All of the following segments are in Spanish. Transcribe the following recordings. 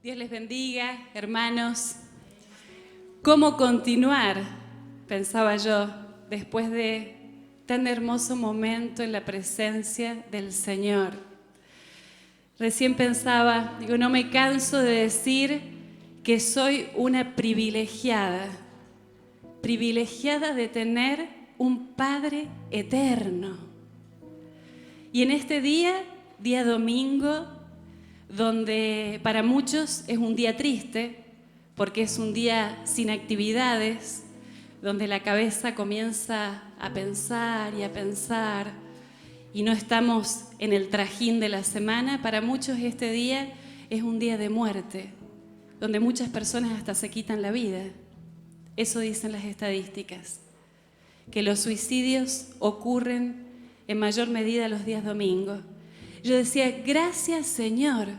Dios les bendiga, hermanos. ¿Cómo continuar? Pensaba yo, después de tan hermoso momento en la presencia del Señor. Recién pensaba, no me canso de decir que soy una privilegiada de tener un Padre eterno. Y en este día domingo, donde para muchos es un día triste, porque es un día sin actividades, donde la cabeza comienza a pensar y no estamos en el trajín de la semana. Para muchos este día es un día de muerte, donde muchas personas hasta se quitan la vida. Eso dicen las estadísticas, que los suicidios ocurren en mayor medida los días domingos. Yo decía, gracias Señor,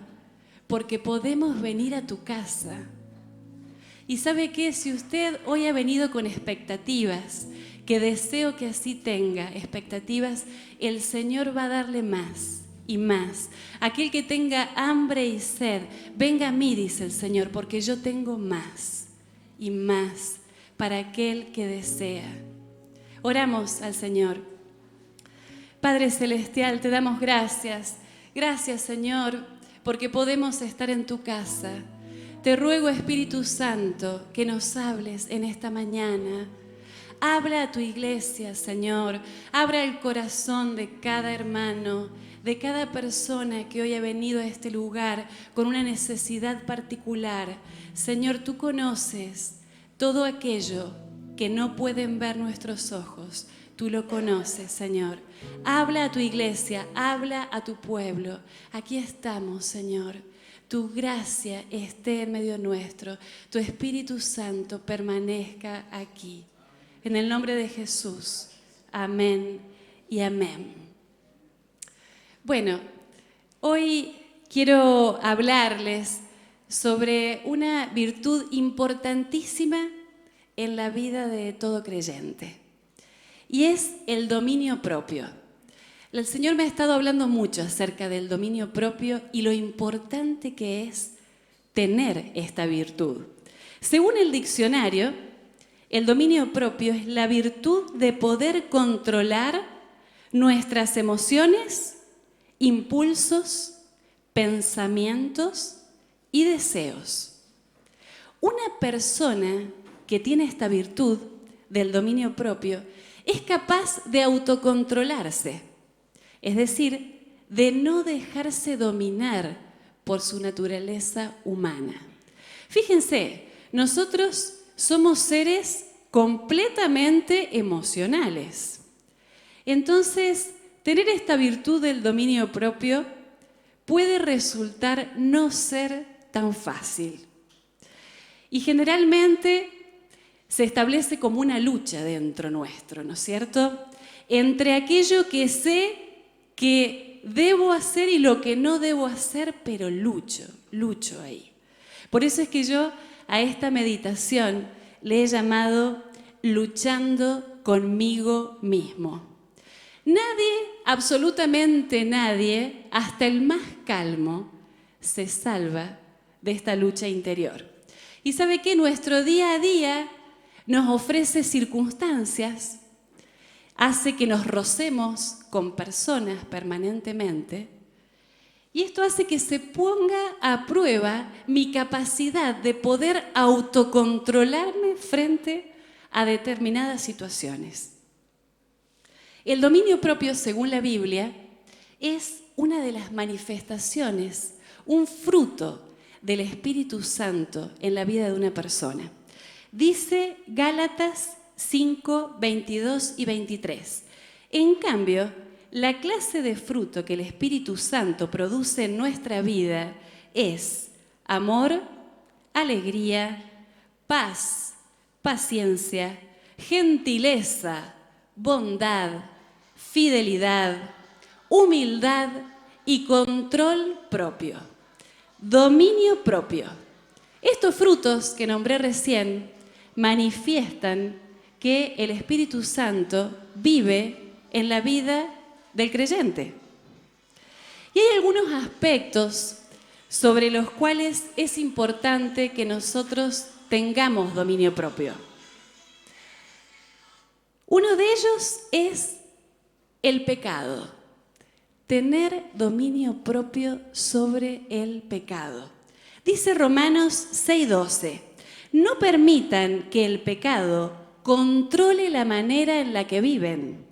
porque podemos venir a tu casa. Y ¿sabe qué? Si usted hoy ha venido con expectativas, que deseo que así tenga expectativas, el Señor va a darle más y más. Aquel que tenga hambre y sed, venga a mí, dice el Señor, porque yo tengo más y más para aquel que desea. Oramos al Señor. Padre Celestial, te damos gracias. Gracias, Señor, porque podemos estar en tu casa. Te ruego, Espíritu Santo, que nos hables en esta mañana. Habla a tu iglesia, Señor. Abra el corazón de cada hermano, de cada persona que hoy ha venido a este lugar con una necesidad particular. Señor, tú conoces todo aquello que no pueden ver nuestros ojos. Tú lo conoces, Señor. Habla a tu iglesia, habla a tu pueblo. Aquí estamos, Señor. Tu gracia esté en medio nuestro. Tu Espíritu Santo permanezca aquí. En el nombre de Jesús. Amén y amén. Bueno, hoy quiero hablarles sobre una virtud importantísima en la vida de todo creyente. Y es el dominio propio. El Señor me ha estado hablando mucho acerca del dominio propio y lo importante que es tener esta virtud. Según el diccionario, el dominio propio es la virtud de poder controlar nuestras emociones, impulsos, pensamientos y deseos. Una persona que tiene esta virtud del dominio propio es capaz de autocontrolarse, es decir, de no dejarse dominar por su naturaleza humana. Fíjense, nosotros somos seres completamente emocionales. Entonces, tener esta virtud del dominio propio puede resultar no ser tan fácil. Y generalmente se establece como una lucha dentro nuestro, ¿no es cierto? Entre aquello que sé que debo hacer y lo que no debo hacer, pero lucho ahí. Por eso es que yo a esta meditación le he llamado luchando conmigo mismo. Nadie, absolutamente nadie, hasta el más calmo, se salva de esta lucha interior. Y ¿sabe qué? Nuestro día a día nos ofrece circunstancias, hace que nos rocemos con personas permanentemente, y esto hace que se ponga a prueba mi capacidad de poder autocontrolarme frente a determinadas situaciones. El dominio propio, según la Biblia, es una de las manifestaciones, un fruto del Espíritu Santo en la vida de una persona. Dice Gálatas 5, 22 y 23. En cambio, la clase de fruto que el Espíritu Santo produce en nuestra vida es amor, alegría, paz, paciencia, gentileza, bondad, fidelidad, humildad y control propio. Dominio propio. Estos frutos que nombré recién manifiestan que el Espíritu Santo vive en la vida del creyente. Y hay algunos aspectos sobre los cuales es importante que nosotros tengamos dominio propio. Uno de ellos es el pecado, tener dominio propio sobre el pecado. Dice Romanos 6:12, no permitan que el pecado controle la manera en la que viven.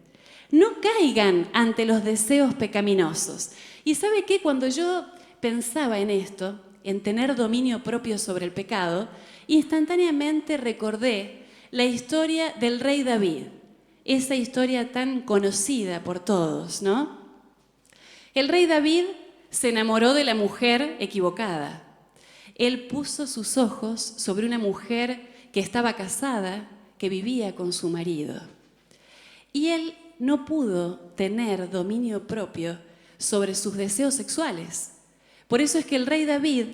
No caigan ante los deseos pecaminosos. Y ¿sabe qué? Cuando yo pensaba en esto, en tener dominio propio sobre el pecado, instantáneamente recordé la historia del rey David, esa historia tan conocida por todos, ¿no? El rey David se enamoró de la mujer equivocada. Él puso sus ojos sobre una mujer que estaba casada, que vivía con su marido. Y él no pudo tener dominio propio sobre sus deseos sexuales. Por eso es que el rey David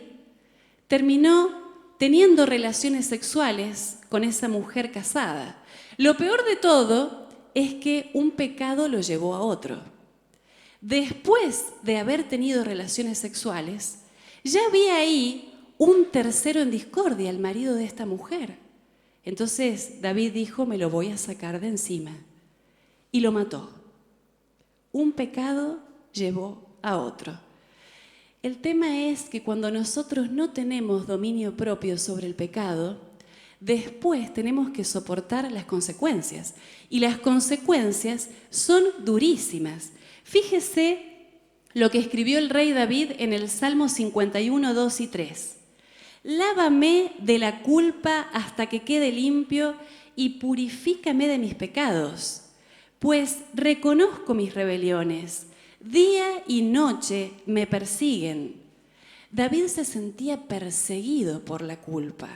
terminó teniendo relaciones sexuales con esa mujer casada. Lo peor de todo es que un pecado lo llevó a otro. Después de haber tenido relaciones sexuales, ya había ahí un tercero en discordia, el marido de esta mujer. Entonces David dijo, me lo voy a sacar de encima. Y lo mató. Un pecado llevó a otro. El tema es que cuando nosotros no tenemos dominio propio sobre el pecado, después tenemos que soportar las consecuencias. Y las consecuencias son durísimas. Fíjese lo que escribió el rey David en el Salmo 51, 2 y 3. Lávame de la culpa hasta que quede limpio y purifícame de mis pecados, pues reconozco mis rebeliones. Día y noche me persiguen. David se sentía perseguido por la culpa.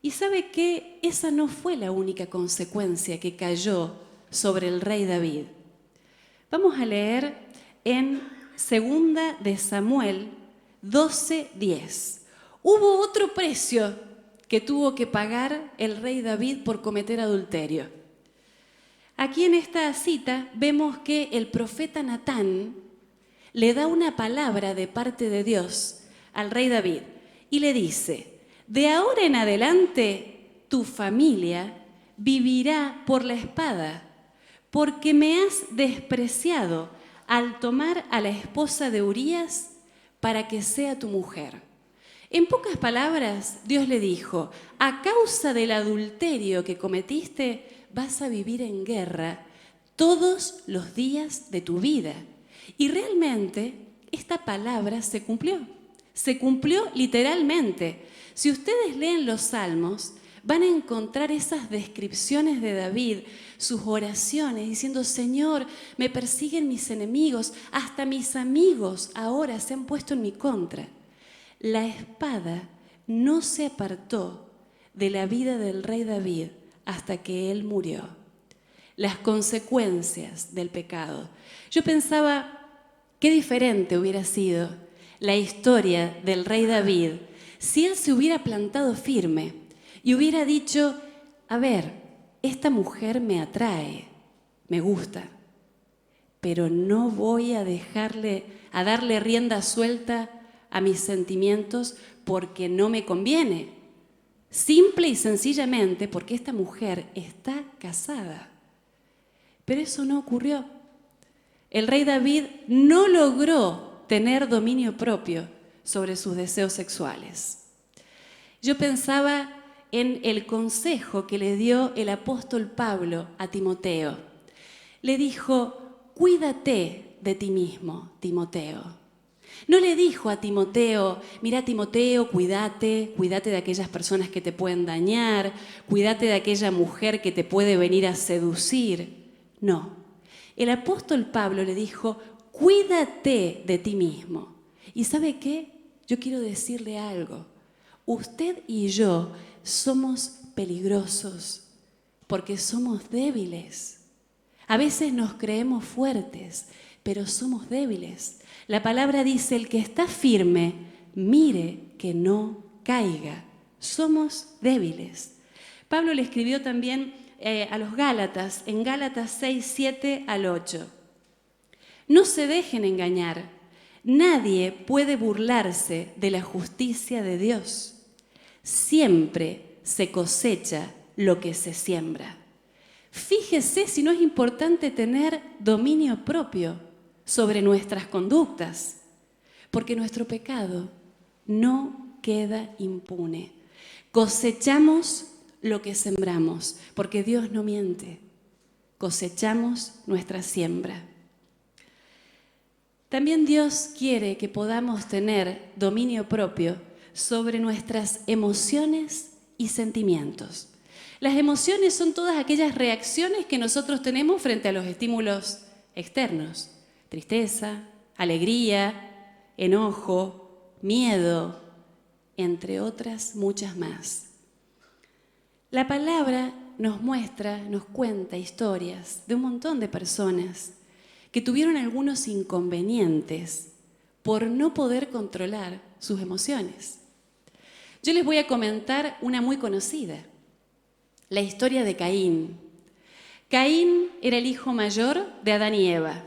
Y ¿sabe qué? Esa no fue la única consecuencia que cayó sobre el rey David. Vamos a leer en 2 de Samuel 12:10. Hubo otro precio que tuvo que pagar el rey David por cometer adulterio. Aquí en esta cita vemos que el profeta Natán le da una palabra de parte de Dios al rey David y le dice, de ahora en adelante tu familia vivirá por la espada, porque me has despreciado al tomar a la esposa de Urías para que sea tu mujer. En pocas palabras, Dios le dijo, a causa del adulterio que cometiste, vas a vivir en guerra todos los días de tu vida. Y realmente esta palabra se cumplió literalmente. Si ustedes leen los Salmos, van a encontrar esas descripciones de David, sus oraciones, diciendo, Señor, me persiguen mis enemigos, hasta mis amigos ahora se han puesto en mi contra. La espada no se apartó de la vida del rey David hasta que él murió. Las consecuencias del pecado. Yo pensaba, qué diferente hubiera sido la historia del rey David si él se hubiera plantado firme y hubiera dicho, a ver, esta mujer me atrae, me gusta, pero no voy a darle rienda suelta a mis sentimientos porque no me conviene. Simple y sencillamente porque esta mujer está casada. Pero eso no ocurrió. El rey David no logró tener dominio propio sobre sus deseos sexuales. Yo pensaba en el consejo que le dio el apóstol Pablo a Timoteo. Le dijo, cuídate de ti mismo, Timoteo. No le dijo a Timoteo, mira Timoteo, cuídate de aquellas personas que te pueden dañar, cuídate de aquella mujer que te puede venir a seducir. No, el apóstol Pablo le dijo, cuídate de ti mismo. ¿Y sabe qué? Yo quiero decirle algo. Usted y yo somos peligrosos porque somos débiles. A veces nos creemos fuertes, pero somos débiles. La palabra dice, el que está firme, mire que no caiga. Somos débiles. Pablo le escribió también a los Gálatas, en Gálatas 6, 7 al 8. No se dejen engañar. Nadie puede burlarse de la justicia de Dios. Siempre se cosecha lo que se siembra. Fíjese si no es importante tener dominio propio sobre nuestras conductas, porque nuestro pecado no queda impune. Cosechamos lo que sembramos, porque Dios no miente. Cosechamos nuestra siembra. También Dios quiere que podamos tener dominio propio sobre nuestras emociones y sentimientos. Las emociones son todas aquellas reacciones que nosotros tenemos frente a los estímulos externos. Tristeza, alegría, enojo, miedo, entre otras muchas más. La palabra nos muestra, nos cuenta historias de un montón de personas que tuvieron algunos inconvenientes por no poder controlar sus emociones. Yo les voy a comentar una muy conocida, la historia de Caín. Caín era el hijo mayor de Adán y Eva.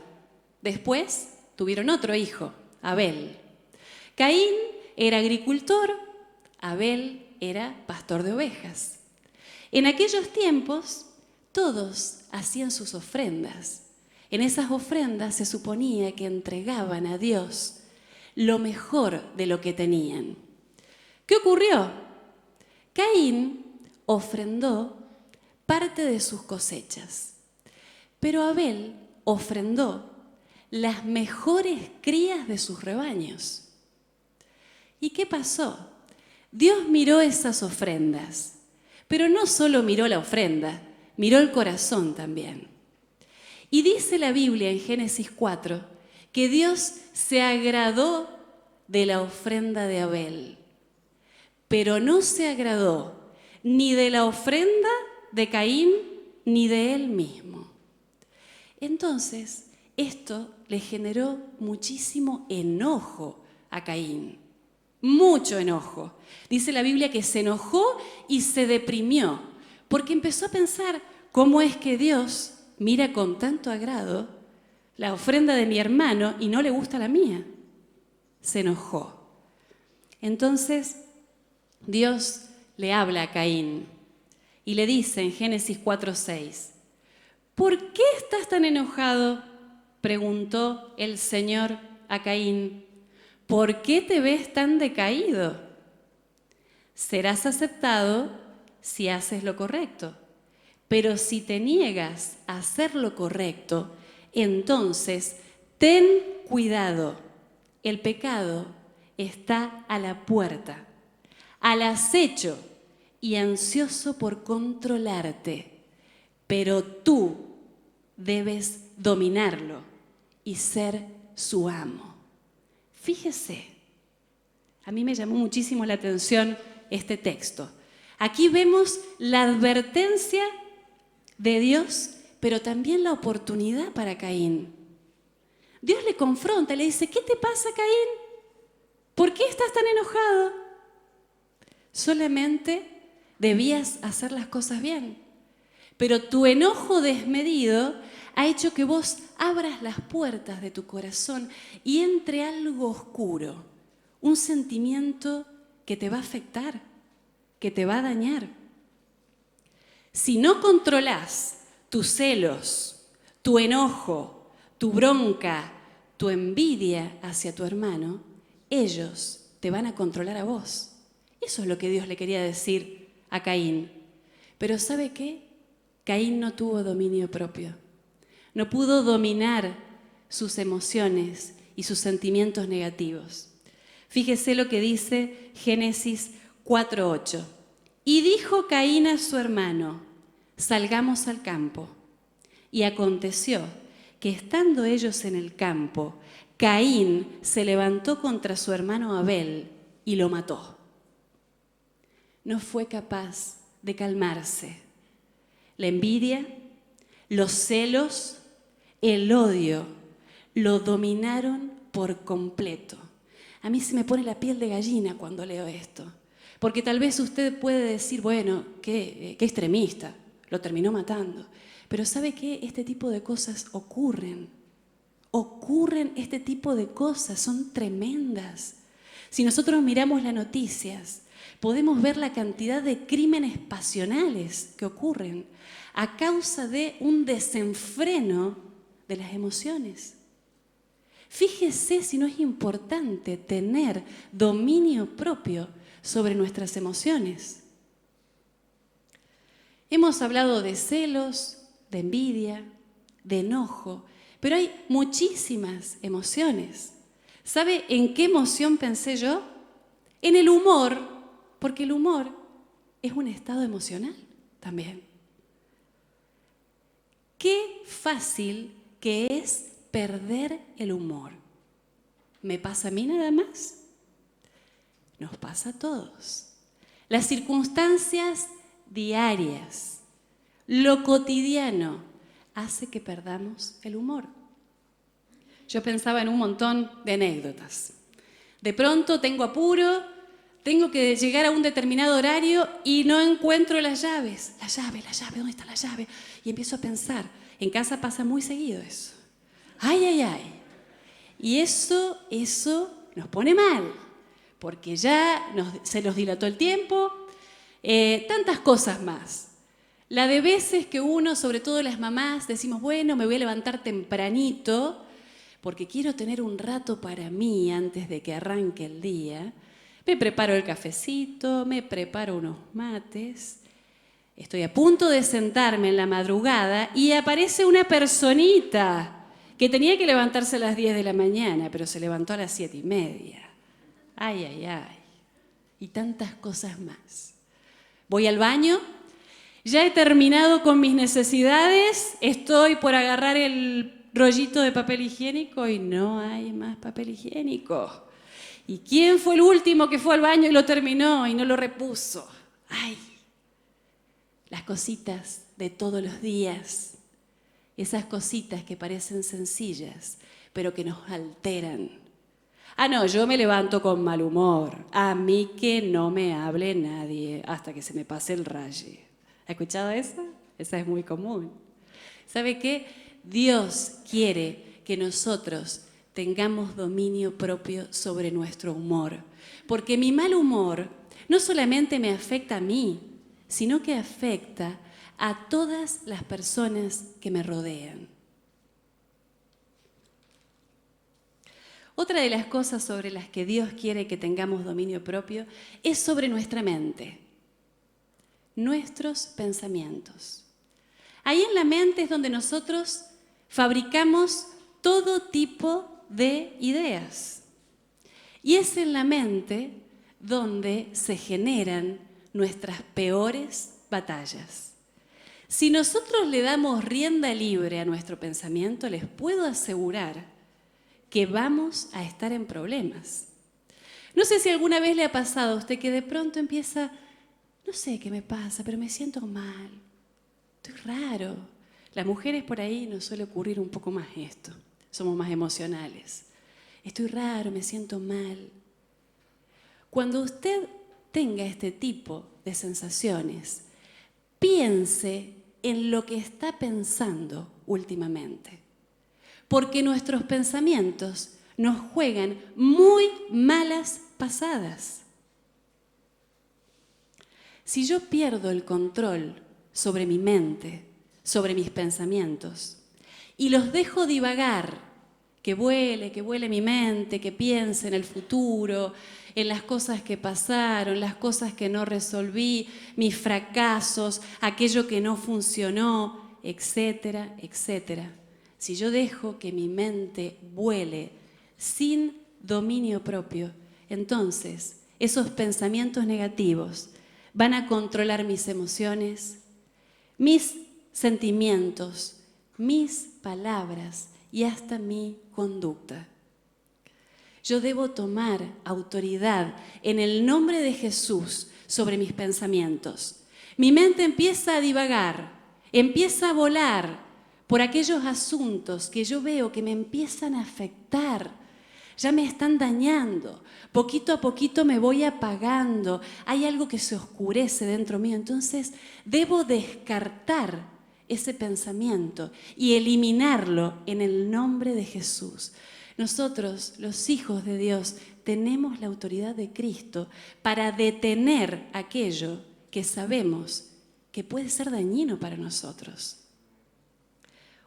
Después tuvieron otro hijo, Abel. Caín era agricultor, Abel era pastor de ovejas. En aquellos tiempos todos hacían sus ofrendas. En esas ofrendas se suponía que entregaban a Dios lo mejor de lo que tenían. ¿Qué ocurrió? Caín ofrendó parte de sus cosechas, pero Abel ofrendó las mejores crías de sus rebaños. ¿Y qué pasó? Dios miró esas ofrendas, pero no solo miró la ofrenda, miró el corazón también. Y dice la Biblia en Génesis 4 que Dios se agradó de la ofrenda de Abel, pero no se agradó ni de la ofrenda de Caín ni de él mismo. Entonces, esto le generó muchísimo enojo a Caín, mucho enojo. Dice la Biblia que se enojó y se deprimió, porque empezó a pensar, ¿cómo es que Dios mira con tanto agrado la ofrenda de mi hermano y no le gusta la mía? Se enojó. Entonces, Dios le habla a Caín y le dice en Génesis 4:6, ¿por qué estás tan enojado?, preguntó el Señor a Caín. ¿Por qué te ves tan decaído? Serás aceptado si haces lo correcto, pero si te niegas a hacer lo correcto, entonces ten cuidado. El pecado está a la puerta, al acecho y ansioso por controlarte, pero tú debes dominarlo y ser su amo. Fíjese, a mí me llamó muchísimo la atención este texto. Aquí vemos la advertencia de Dios, pero también la oportunidad para Caín. Dios le confronta, le dice, ¿qué te pasa, Caín? ¿Por qué estás tan enojado? Solamente debías hacer las cosas bien, pero tu enojo desmedido ha hecho que vos abras las puertas de tu corazón y entre algo oscuro, un sentimiento que te va a afectar, que te va a dañar. Si no controlás tus celos, tu enojo, tu bronca, tu envidia hacia tu hermano, ellos te van a controlar a vos. Eso es lo que Dios le quería decir a Caín. Pero ¿sabe qué? Caín no tuvo dominio propio. No pudo dominar sus emociones y sus sentimientos negativos. Fíjese lo que dice Génesis 4:8. Y dijo Caín a su hermano, salgamos al campo. Y aconteció que estando ellos en el campo, Caín se levantó contra su hermano Abel y lo mató. No fue capaz de calmarse. La envidia, los celos, el odio lo dominaron por completo. A mí se me pone la piel de gallina cuando leo esto, porque tal vez usted puede decir, bueno, qué extremista, lo terminó matando. Pero ¿sabe qué? Este tipo de cosas ocurren ocurren este tipo de cosas, son tremendas. Si nosotros miramos las noticias, podemos ver la cantidad de crímenes pasionales que ocurren a causa de un desenfreno de las emociones. Fíjese si no es importante tener dominio propio sobre nuestras emociones. Hemos hablado de celos, de envidia, de enojo, pero hay muchísimas emociones. ¿Sabe en qué emoción pensé yo? En el humor, porque el humor es un estado emocional también. Qué fácil que es perder el humor. ¿Me pasa a mí nada más? Nos pasa a todos. Las circunstancias diarias, lo cotidiano, hace que perdamos el humor. Yo pensaba en un montón de anécdotas. De pronto tengo apuro, tengo que llegar a un determinado horario y no encuentro las llaves. La llave, ¿dónde está la llave? Y empiezo a pensar, en casa pasa muy seguido eso. Ay, ay, ay. Y eso nos pone mal, porque ya se nos dilató el tiempo, tantas cosas más. La de veces que uno, sobre todo las mamás, decimos, bueno, me voy a levantar tempranito, porque quiero tener un rato para mí antes de que arranque el día. Me preparo el cafecito, me preparo unos mates. Estoy a punto de sentarme en la madrugada y aparece una personita que tenía que levantarse a las 10 de la mañana, pero se levantó a las 7:30. Ay, ay, ay. Y tantas cosas más. Voy al baño, ya he terminado con mis necesidades, estoy por agarrar el rollito de papel higiénico y no hay más papel higiénico. ¿Y quién fue el último que fue al baño y lo terminó y no lo repuso? ¡Ay! Las cositas de todos los días, esas cositas que parecen sencillas, pero que nos alteran. Ah, no, yo me levanto con mal humor. A mí que no me hable nadie hasta que se me pase el raye. ¿Ha escuchado esa? Esa es muy común. ¿Sabe qué? Dios quiere que nosotros tengamos dominio propio sobre nuestro humor. Porque mi mal humor no solamente me afecta a mí, sino que afecta a todas las personas que me rodean. Otra de las cosas sobre las que Dios quiere que tengamos dominio propio es sobre nuestra mente, nuestros pensamientos. Ahí en la mente es donde nosotros fabricamos todo tipo de ideas. Y es en la mente donde se generan nuestras peores batallas. Si nosotros le damos rienda libre a nuestro pensamiento, les puedo asegurar que vamos a estar en problemas. No sé si alguna vez le ha pasado a usted que de pronto empieza, no sé qué me pasa, pero me siento mal, estoy raro. Las mujeres por ahí nos suele ocurrir un poco más esto, somos más emocionales. Estoy raro, me siento mal. Cuando usted tenga este tipo de sensaciones, piense en lo que está pensando últimamente. Porque nuestros pensamientos nos juegan muy malas pasadas. Si yo pierdo el control sobre mi mente, sobre mis pensamientos, y los dejo divagar, que vuele mi mente, que piense en el futuro, en las cosas que pasaron, las cosas que no resolví, mis fracasos, aquello que no funcionó, etcétera, etcétera. Si yo dejo que mi mente vuele sin dominio propio, entonces esos pensamientos negativos van a controlar mis emociones, mis sentimientos, mis palabras y hasta mi conducta. Yo debo tomar autoridad en el nombre de Jesús sobre mis pensamientos. Mi mente empieza a divagar, empieza a volar por aquellos asuntos que yo veo que me empiezan a afectar, ya me están dañando, poquito a poquito me voy apagando, hay algo que se oscurece dentro mío, entonces debo descartar ese pensamiento y eliminarlo en el nombre de Jesús. Nosotros, los hijos de Dios, tenemos la autoridad de Cristo para detener aquello que sabemos que puede ser dañino para nosotros.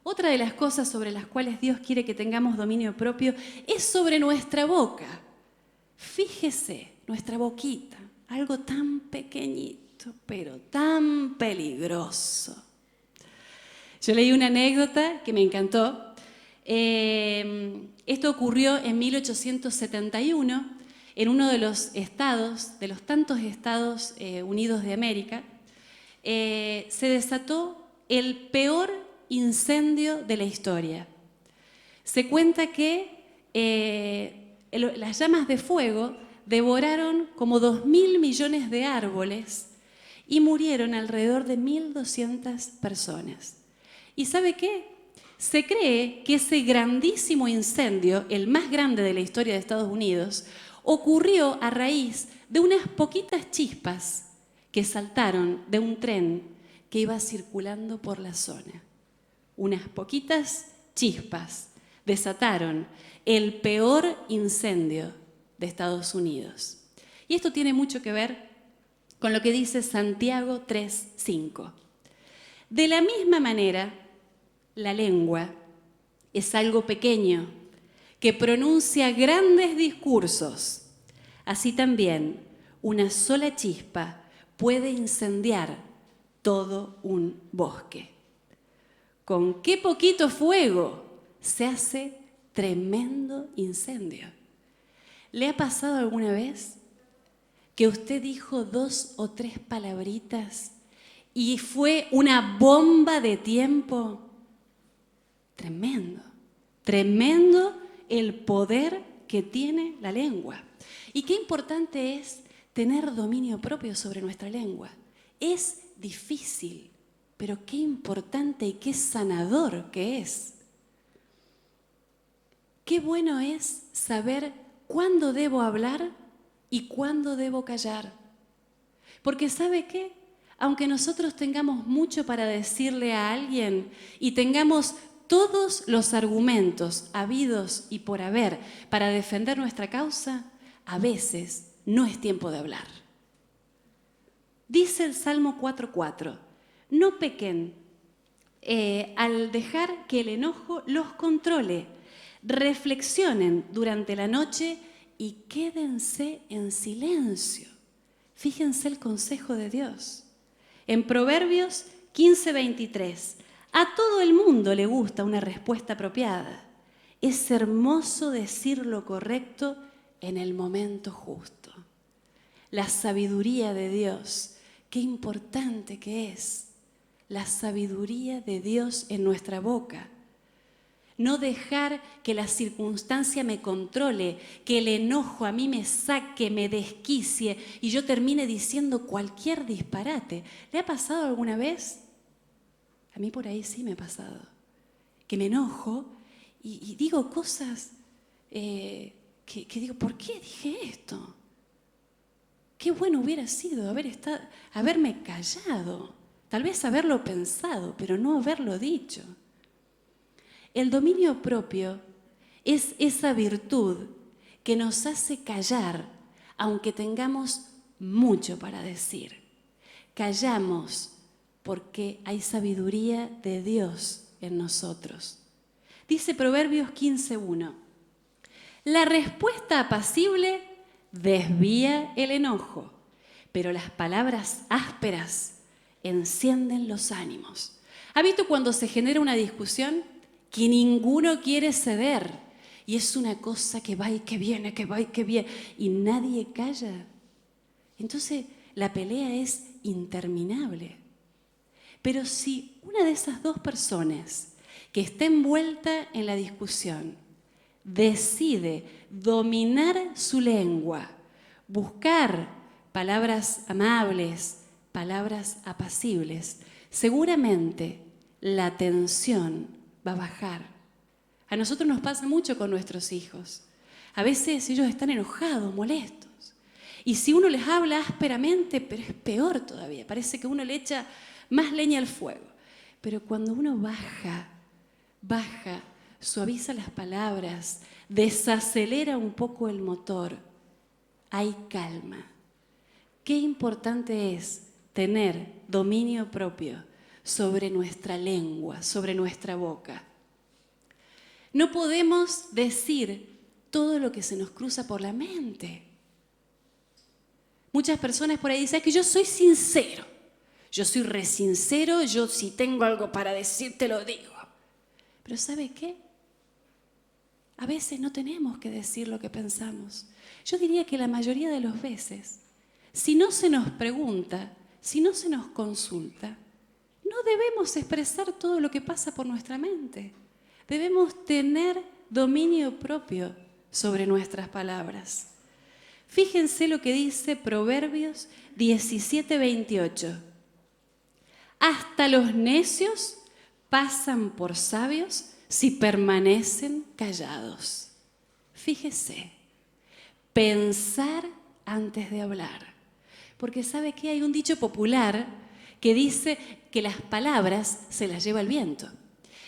Otra de las cosas sobre las cuales Dios quiere que tengamos dominio propio es sobre nuestra boca. Fíjese, nuestra boquita, algo tan pequeñito, pero tan peligroso. Yo leí una anécdota que me encantó. Esto ocurrió en 1871 en uno de los estados, de los tantos Estados Unidos de América. Se desató el peor incendio de la historia. Se cuenta que las llamas de fuego devoraron como 2.000 millones de árboles y murieron alrededor de 1.200 personas. ¿Y sabe qué? Se cree que ese grandísimo incendio, el más grande de la historia de Estados Unidos, ocurrió a raíz de unas poquitas chispas que saltaron de un tren que iba circulando por la zona. Unas poquitas chispas desataron el peor incendio de Estados Unidos. Y esto tiene mucho que ver con lo que dice Santiago 3:5. De la misma manera, la lengua es algo pequeño que pronuncia grandes discursos. Así también, una sola chispa puede incendiar todo un bosque. Con qué poquito fuego se hace tremendo incendio. ¿Le ha pasado alguna vez que usted dijo 2 o 3 palabritas y fue una bomba de tiempo? Tremendo, tremendo el poder que tiene la lengua. Y qué importante es tener dominio propio sobre nuestra lengua. Es difícil, pero qué importante y qué sanador que es. Qué bueno es saber cuándo debo hablar y cuándo debo callar. Porque ¿sabe qué? Aunque nosotros tengamos mucho para decirle a alguien y tengamos todos los argumentos habidos y por haber para defender nuestra causa, a veces no es tiempo de hablar. Dice el Salmo 4:4, no pequen al dejar que el enojo los controle, reflexionen durante la noche y quédense en silencio. Fíjense el consejo de Dios. En Proverbios 15:23, a todo el mundo le gusta una respuesta apropiada. Es hermoso decir lo correcto en el momento justo. La sabiduría de Dios, qué importante que es. La sabiduría de Dios en nuestra boca. No dejar que la circunstancia me controle, que el enojo a mí me saque, me desquicie y yo termine diciendo cualquier disparate. ¿Le ha pasado alguna vez? A mí por ahí sí me ha pasado. Que me enojo y digo cosas que digo, ¿por qué dije esto? Qué bueno hubiera sido haberme callado, tal vez haberlo pensado, pero no haberlo dicho. El dominio propio es esa virtud que nos hace callar, aunque tengamos mucho para decir. Callamos porque hay sabiduría de Dios en nosotros. Dice Proverbios 15:1, la respuesta apacible desvía el enojo, pero las palabras ásperas encienden los ánimos. ¿Ha visto cuando se genera una discusión que ninguno quiere ceder? Y es una cosa que va y que viene, que va y que viene, y nadie calla. Entonces la pelea es interminable. Pero si una de esas dos personas que está envuelta en la discusión decide dominar su lengua, buscar palabras amables, palabras apacibles, seguramente la tensión va a bajar. A nosotros nos pasa mucho con nuestros hijos. A veces ellos están enojados, molestos. Y si uno les habla ásperamente, pero es peor todavía, parece que uno le echa más leña al fuego. Pero cuando uno baja, suaviza las palabras, desacelera un poco el motor, hay calma. Qué importante es tener dominio propio sobre nuestra lengua, sobre nuestra boca. No podemos decir todo lo que se nos cruza por la mente. Muchas personas por ahí dicen que yo soy sincero, yo soy re sincero, yo si tengo algo para decir te lo digo. Pero ¿sabe qué? A veces no tenemos que decir lo que pensamos. Yo diría que la mayoría de las veces, si no se nos pregunta, si no se nos consulta, no debemos expresar todo lo que pasa por nuestra mente. Debemos tener dominio propio sobre nuestras palabras. Fíjense lo que dice Proverbios 17:28. Hasta los necios pasan por sabios si permanecen callados. Fíjese, pensar antes de hablar. Porque ¿sabe qué? Hay un dicho popular que dice que las palabras se las lleva el viento.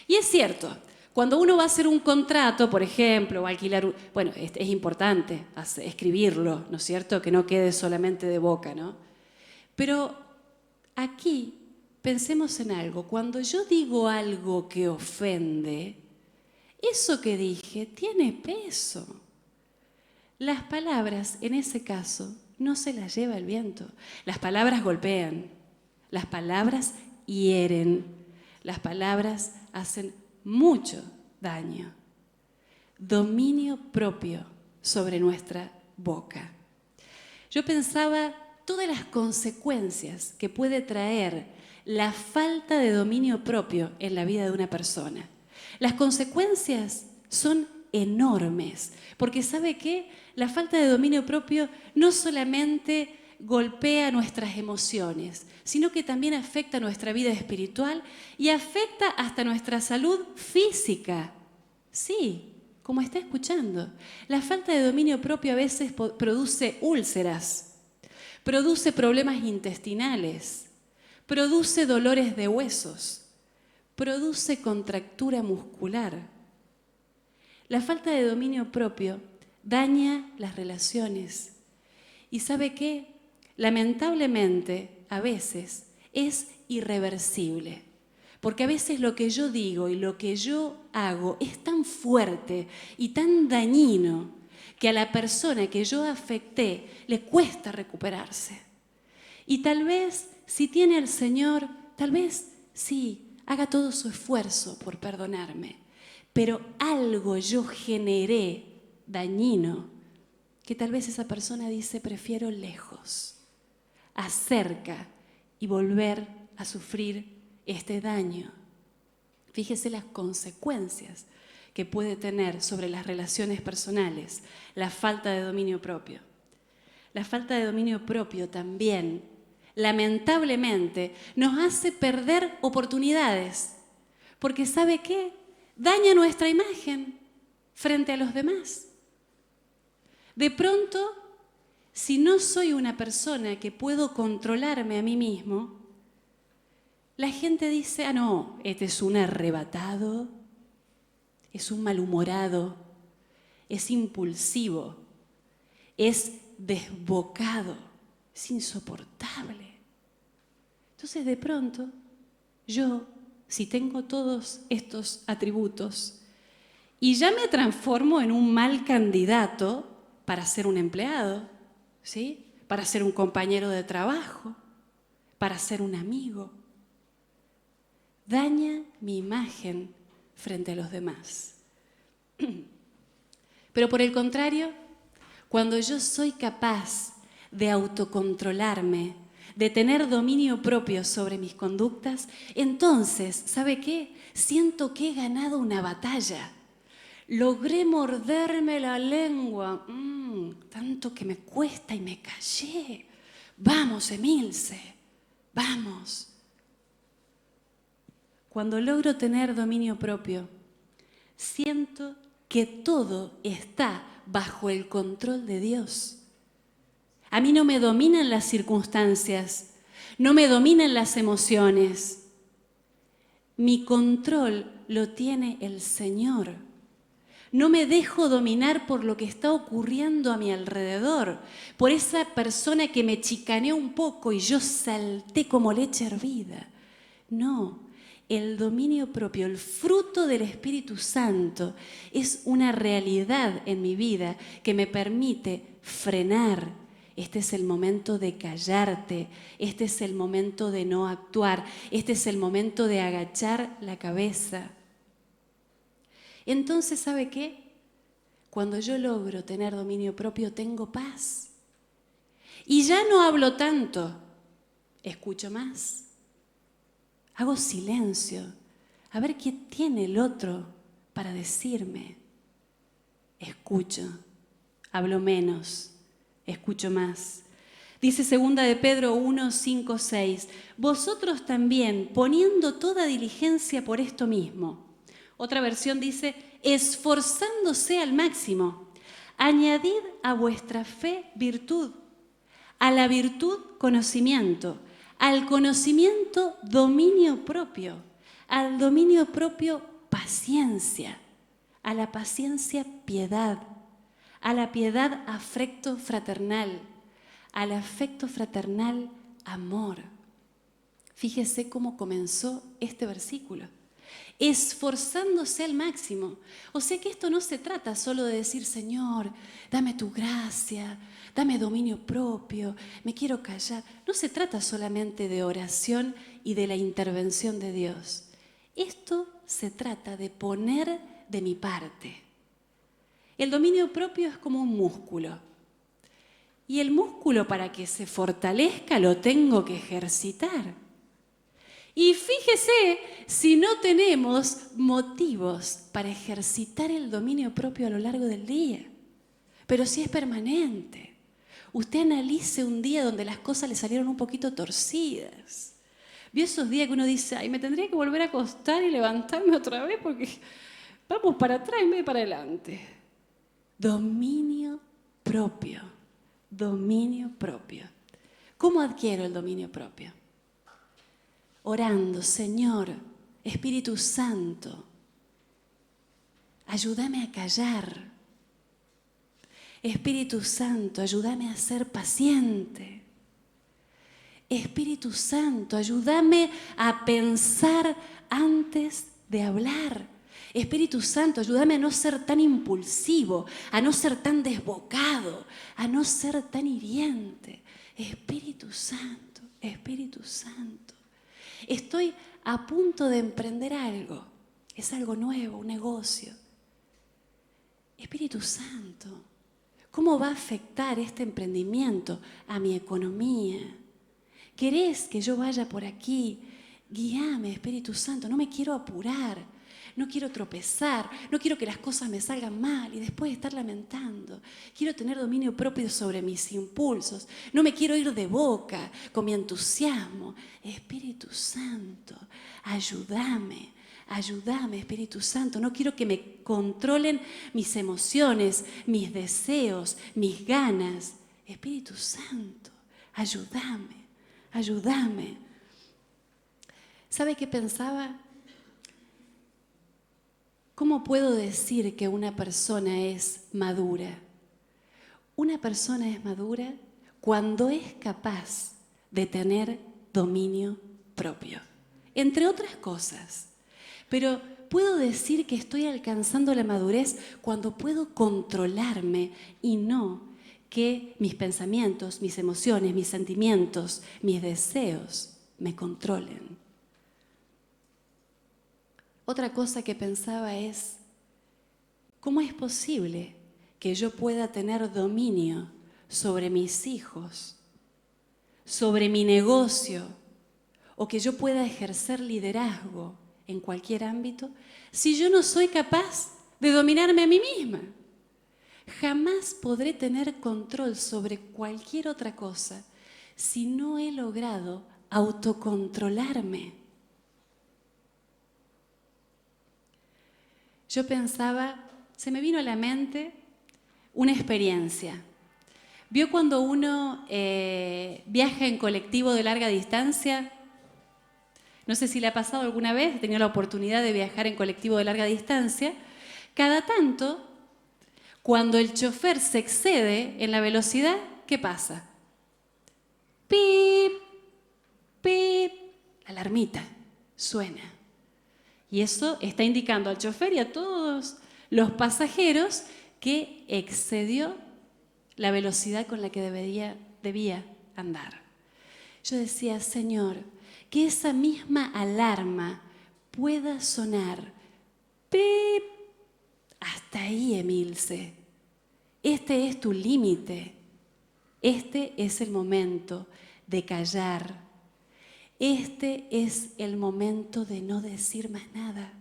Y es cierto, cuando uno va a hacer un contrato, por ejemplo, o alquilar, bueno, es importante escribirlo, ¿no es cierto? Que no quede solamente de boca, ¿no? Pero aquí pensemos en algo. Cuando yo digo algo que ofende, eso que dije tiene peso. Las palabras, en ese caso, no se las lleva el viento. Las palabras golpean, las palabras hieren, las palabras hacen mucho daño. Dominio propio sobre nuestra boca. Yo pensaba todas las consecuencias que puede traer la falta de dominio propio en la vida de una persona. Las consecuencias son enormes, porque ¿sabe qué? La falta de dominio propio no solamente golpea nuestras emociones, sino que también afecta nuestra vida espiritual y afecta hasta nuestra salud física. Sí, como está escuchando. La falta de dominio propio a veces produce úlceras, produce problemas intestinales, produce dolores de huesos, produce contractura muscular. La falta de dominio propio daña las relaciones. ¿Y sabe qué? Lamentablemente, a veces es irreversible. Porque a veces lo que yo digo y lo que yo hago es tan fuerte y tan dañino que a la persona que yo afecté le cuesta recuperarse. Y tal vez, si tiene al Señor, tal vez sí, haga todo su esfuerzo por perdonarme. Pero algo yo generé dañino que tal vez esa persona dice, prefiero lejos, acerca y volver a sufrir este daño. Fíjese las consecuencias que puede tener sobre las relaciones personales la falta de dominio propio. La falta de dominio propio también, lamentablemente, nos hace perder oportunidades. Porque ¿sabe qué? Daña nuestra imagen frente a los demás. De pronto, si no soy una persona que puedo controlarme a mí mismo, la gente dice, ah, no, este es un arrebatado, es un malhumorado, es impulsivo, es desbocado, es insoportable. Entonces, de pronto, yo, si tengo todos estos atributos y ya me transformo en un mal candidato para ser un empleado, ¿sí? Para ser un compañero de trabajo, para ser un amigo, daña mi imagen frente a los demás. Pero por el contrario, cuando yo soy capaz de autocontrolarme, de tener dominio propio sobre mis conductas, entonces, ¿sabe qué? Siento que he ganado una batalla. Logré morderme la lengua, tanto que me cuesta y me callé. Vamos, Emilce, vamos. Cuando logro tener dominio propio, siento que todo está bajo el control de Dios. A mí no me dominan las circunstancias, no me dominan las emociones. Mi control lo tiene el Señor. No me dejo dominar por lo que está ocurriendo a mi alrededor, por esa persona que me chicaneó un poco y yo salté como leche hervida. No, el dominio propio, el fruto del Espíritu Santo, es una realidad en mi vida que me permite frenar. Este es el momento de callarte, este es el momento de no actuar, este es el momento de agachar la cabeza. Entonces, ¿sabe qué? Cuando yo logro tener dominio propio, tengo paz. Y ya no hablo tanto, escucho más. Hago silencio, a ver qué tiene el otro para decirme. Escucho, hablo menos, escucho más. Dice 2 de Pedro 1, 5, 6, vosotros también, poniendo toda diligencia por esto mismo. Otra versión dice, esforzándose al máximo, añadid a vuestra fe virtud, a la virtud conocimiento, al conocimiento dominio propio, al dominio propio paciencia, a la paciencia piedad, a la piedad afecto fraternal, al afecto fraternal amor. Fíjese cómo comenzó este versículo. Esforzándose al máximo. O sea que esto no se trata solo de decir, Señor, dame tu gracia, dame dominio propio, me quiero callar. No se trata solamente de oración y de la intervención de Dios. Esto se trata de poner de mi parte. El dominio propio es como un músculo. Y el músculo, para que se fortalezca, lo tengo que ejercitar. Y fíjese si no tenemos motivos para ejercitar el dominio propio a lo largo del día. Pero si es permanente. Usted analice un día donde las cosas le salieron un poquito torcidas. ¿Vio esos días que uno dice, ay, me tendría que volver a acostar y levantarme otra vez porque vamos para atrás en vez de para adelante? Dominio propio. Dominio propio. ¿Cómo adquiero el dominio propio? Orando, Señor, Espíritu Santo, ayúdame a callar. Espíritu Santo, ayúdame a ser paciente. Espíritu Santo, ayúdame a pensar antes de hablar. Espíritu Santo, ayúdame a no ser tan impulsivo, a no ser tan desbocado, a no ser tan hiriente. Espíritu Santo, Espíritu Santo. Estoy a punto de emprender algo. Es algo nuevo, un negocio. Espíritu Santo, ¿cómo va a afectar este emprendimiento a mi economía? ¿Querés que yo vaya por aquí? Guíame, Espíritu Santo, no me quiero apurar, no quiero tropezar, no quiero que las cosas me salgan mal y después estar lamentando. Quiero tener dominio propio sobre mis impulsos, no me quiero ir de boca con mi entusiasmo. Espíritu Santo, ayúdame. Ayúdame, Espíritu Santo. No quiero que me controlen mis emociones, mis deseos, mis ganas. Espíritu Santo, ayúdame, ayúdame. ¿Sabe qué pensaba? ¿Cómo puedo decir que una persona es madura? Una persona es madura cuando es capaz de tener dominio propio, entre otras cosas. Pero puedo decir que estoy alcanzando la madurez cuando puedo controlarme y no que mis pensamientos, mis emociones, mis sentimientos, mis deseos me controlen. Otra cosa que pensaba es, ¿cómo es posible que yo pueda tener dominio sobre mis hijos, sobre mi negocio, o que yo pueda ejercer liderazgo en cualquier ámbito, si yo no soy capaz de dominarme a mí misma? Jamás podré tener control sobre cualquier otra cosa si no he logrado autocontrolarme. Yo pensaba, se me vino a la mente una experiencia. ¿Vio cuando uno viaja en colectivo de larga distancia? no sé si le ha pasado alguna vez, he tenido la oportunidad de viajar en colectivo de larga distancia, cada tanto, cuando el chofer se excede en la velocidad, ¿qué pasa? Pip, pip, la alarmita suena. Y eso está indicando al chofer y a todos los pasajeros que excedió la velocidad con la que debía andar. Yo decía, Señor, que esa misma alarma pueda sonar. ¡Pip! Hasta ahí, Emilce. Este es tu límite. Este es el momento de callar. Este es el momento de no decir más nada.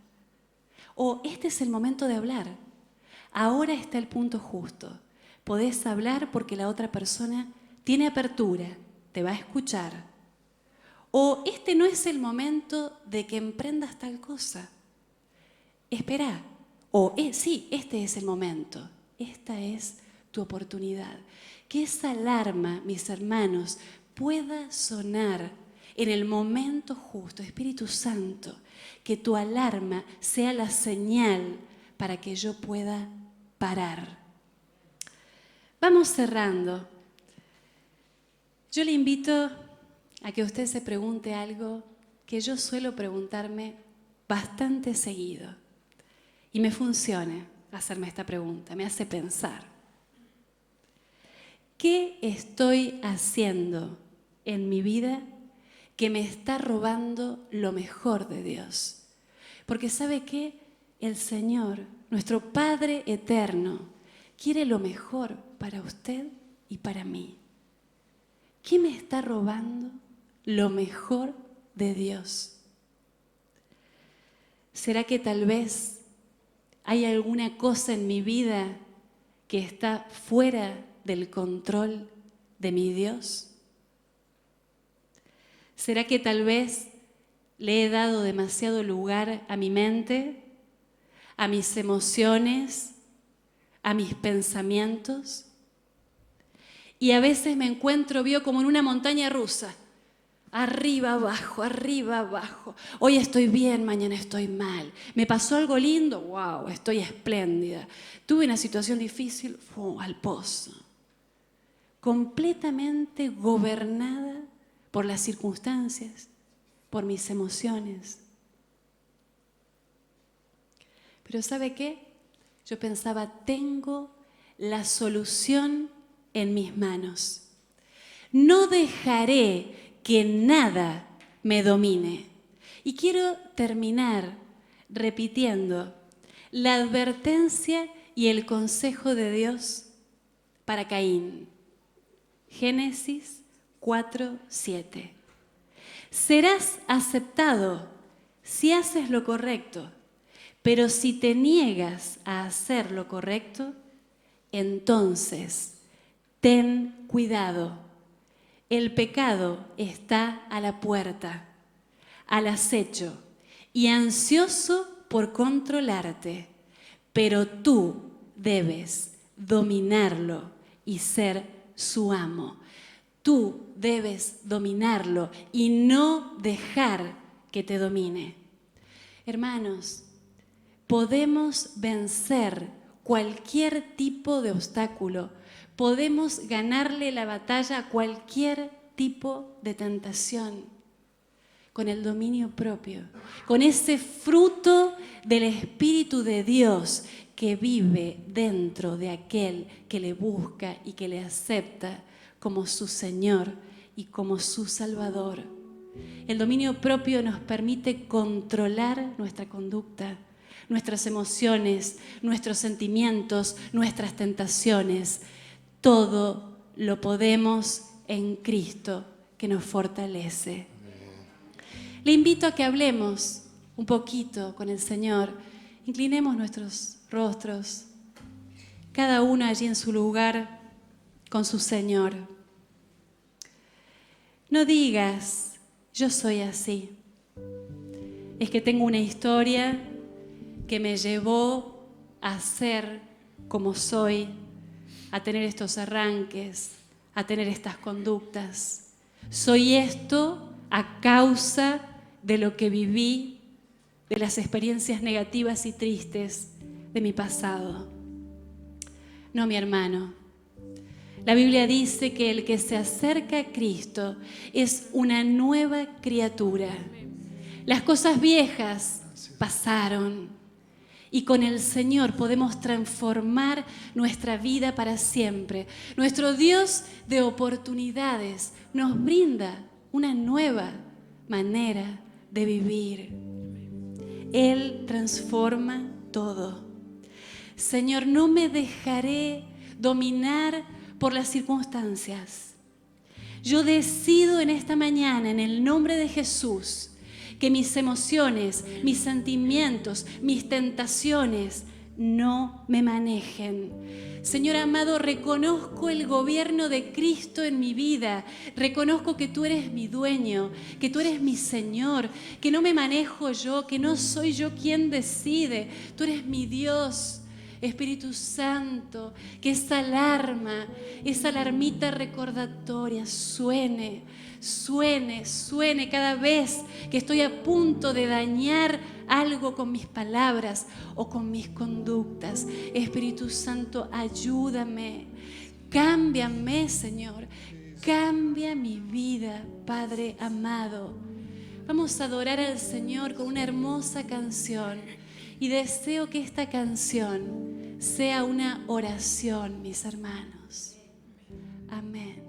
O este es el momento de hablar. Ahora está el punto justo. Podés hablar porque la otra persona tiene apertura, te va a escuchar. O este no es el momento de que emprendas tal cosa. Espera. O sí, este es el momento. Esta es tu oportunidad. Que esa alarma, mis hermanos, pueda sonar en el momento justo. Espíritu Santo, que tu alarma sea la señal para que yo pueda parar. Vamos cerrando. Yo le invito a que usted se pregunte algo que yo suelo preguntarme bastante seguido. Y me funciona hacerme esta pregunta, me hace pensar. ¿Qué estoy haciendo en mi vida que me está robando lo mejor de Dios? Porque ¿sabe qué? El Señor, nuestro Padre eterno, quiere lo mejor para usted y para mí. ¿Qué me está robando lo mejor de Dios? ¿Será que tal vez hay alguna cosa en mi vida que está fuera del control de mi Dios? ¿Será que tal vez le he dado demasiado lugar a mi mente, a mis emociones, a mis pensamientos? Y a veces me encuentro, como en una montaña rusa. Arriba, abajo, arriba, abajo. Hoy estoy bien, mañana estoy mal. ¿Me pasó algo lindo? ¡Wow! Estoy espléndida. Tuve una situación difícil, al pozo. Completamente gobernada por las circunstancias, por mis emociones. Pero ¿sabe qué? Yo pensaba, tengo la solución en mis manos. No dejaré que nada me domine. Y quiero terminar repitiendo la advertencia y el consejo de Dios para Caín. Génesis 4:7. Serás aceptado si haces lo correcto, pero si te niegas a hacer lo correcto, entonces ten cuidado. El pecado está a la puerta, al acecho y ansioso por controlarte, pero tú debes dominarlo y ser su amo. Tú debes dominarlo y no dejar que te domine. Hermanos, podemos vencer cualquier tipo de obstáculo. Podemos ganarle la batalla a cualquier tipo de tentación con el dominio propio, con ese fruto del Espíritu de Dios que vive dentro de aquel que le busca y que le acepta como su Señor y como su Salvador. El dominio propio nos permite controlar nuestra conducta, nuestras emociones, nuestros sentimientos, nuestras tentaciones. Todo lo podemos en Cristo que nos fortalece. Le invito a que hablemos un poquito con el Señor. Inclinemos nuestros rostros, cada uno allí en su lugar con su Señor. No digas, yo soy así. Es que tengo una historia que me llevó a ser como soy, a tener estos arranques, a tener estas conductas. Soy esto a causa de lo que viví, de las experiencias negativas y tristes de mi pasado. No, mi hermano. La Biblia dice que el que se acerca a Cristo es una nueva criatura. Las cosas viejas pasaron y con el Señor podemos transformar nuestra vida para siempre. Nuestro Dios de oportunidades nos brinda una nueva manera de vivir. Él transforma todo. Señor, no me dejaré dominar por las circunstancias. Yo decido en esta mañana, en el nombre de Jesús, que mis emociones, mis sentimientos, mis tentaciones no me manejen. Señor amado, reconozco el gobierno de Cristo en mi vida. Reconozco que tú eres mi dueño, que tú eres mi Señor, que no me manejo yo, que no soy yo quien decide. Tú eres mi Dios. Espíritu Santo, que esa alarma, esa alarmita recordatoria suene, suene, suene cada vez que estoy a punto de dañar algo con mis palabras o con mis conductas. Espíritu Santo, ayúdame, cámbiame, Señor, cambia mi vida, Padre amado. Vamos a adorar al Señor con una hermosa canción. Y deseo que esta canción sea una oración, mis hermanos. Amén.